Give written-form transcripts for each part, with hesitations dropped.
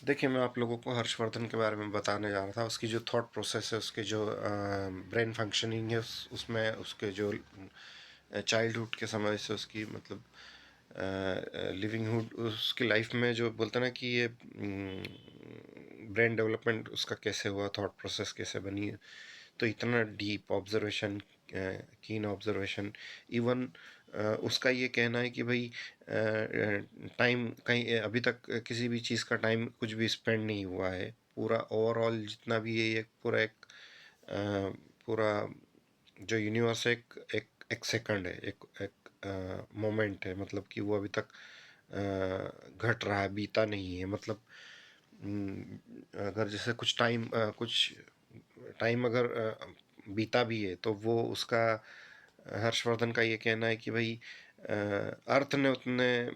देखिए, मैं आप लोगों को हर्षवर्धन के बारे में बताने जा रहा था। उसकी जो थॉट प्रोसेस है, उसके जो ब्रेन फंक्शनिंग है, उसमें उसके जो चाइल्डहुड के समय से उसकी मतलब लिविंगहुड, उसकी लाइफ में जो बोलते हैं ना कि ये ब्रेन डेवलपमेंट उसका कैसे हुआ, थॉट प्रोसेस कैसे बनी है। तो इतना डीप ऑब्जर्वेशन, कीन ऑब्जर्वेशन, इवन उसका ये कहना है कि भाई टाइम कहीं अभी तक किसी भी चीज़ का टाइम कुछ भी स्पेंड नहीं हुआ है। पूरा ओवरऑल जितना भी है ये पूरा एक पूरा जो यूनिवर्स है, एक एक एक सेकंड है, एक एक मोमेंट है। मतलब कि वो अभी तक घट रहा है, बीता नहीं है। मतलब अगर जैसे कुछ टाइम अगर बीता भी है तो वो उसका हर्षवर्धन का ये कहना है कि भाई अर्थ ने उतने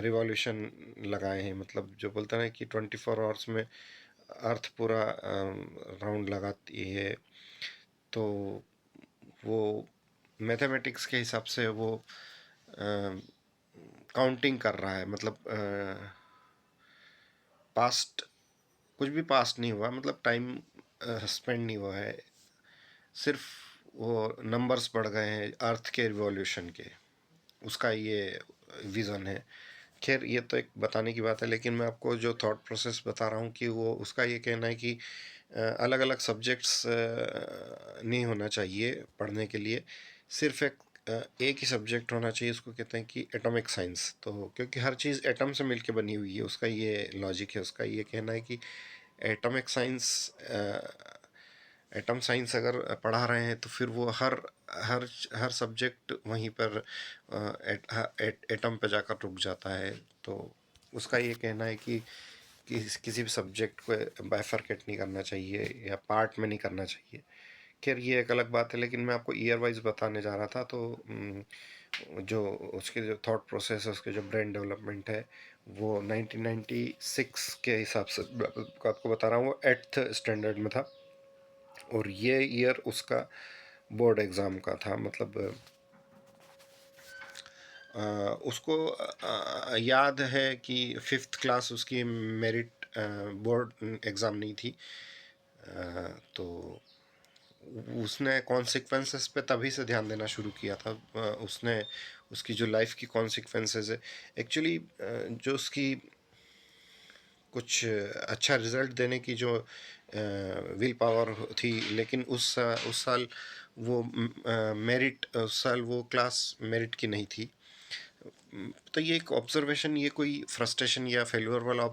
रिवॉल्यूशन लगाए हैं। मतलब जो बोलते हैं ना कि 24 आवर्स में अर्थ पूरा राउंड लगाती है। तो वो मैथमेटिक्स के हिसाब से वो काउंटिंग कर रहा है। मतलब पास्ट, कुछ भी पास्ट नहीं हुआ, मतलब टाइम स्पेंड नहीं हुआ है। सिर्फ वो नंबर्स बढ़ गए हैं अर्थ के रिवॉल्यूशन के। उसका ये विज़न है। खैर, ये तो एक बताने की बात है, लेकिन मैं आपको जो थॉट प्रोसेस बता रहा हूँ कि वो उसका ये कहना है कि अलग अलग सब्जेक्ट्स नहीं होना चाहिए पढ़ने के लिए। सिर्फ एक ही सब्जेक्ट होना चाहिए। उसको कहते हैं कि एटॉमिक साइंस। तो क्योंकि हर चीज़ एटम से मिलके बनी हुई है, उसका ये लॉजिक है। उसका ये कहना है कि एटॉमिक साइंस, एटम साइंस अगर पढ़ा रहे हैं तो फिर वो हर हर हर सब्जेक्ट वहीं पर एटम पे जाकर रुक जाता है। तो उसका ये कहना है कि किसी भी सब्जेक्ट को बाइफरकेट नहीं करना चाहिए या पार्ट में नहीं करना चाहिए। खैर, ये एक अलग बात है, लेकिन मैं आपको ईयर वाइज बताने जा रहा था। तो जो उसके जो थॉट प्रोसेस है, उसके जो ब्रेन डेवलपमेंट है, वो 1996 के हिसाब से आपको बता रहा हूँ। वो 8th स्टैंडर्ड में था और ये ईयर उसका बोर्ड एग्ज़ाम का था। मतलब उसको याद है कि 5th क्लास उसकी मेरिट बोर्ड एग्ज़ाम नहीं थी। तो उसने कॉन्सिक्वेंसेस पे तभी से ध्यान देना शुरू किया था। उसने उसकी जो लाइफ की कॉन्सिक्वेंसेस है, एक्चुअली जो उसकी कुछ अच्छा रिजल्ट देने की जो विल पावर थी, लेकिन उस साल वो मेरिट, उस साल वो क्लास मेरिट की नहीं थी। तो ये एक ऑब्जर्वेशन, ये कोई फ्रस्ट्रेशन या फेल्योर वाला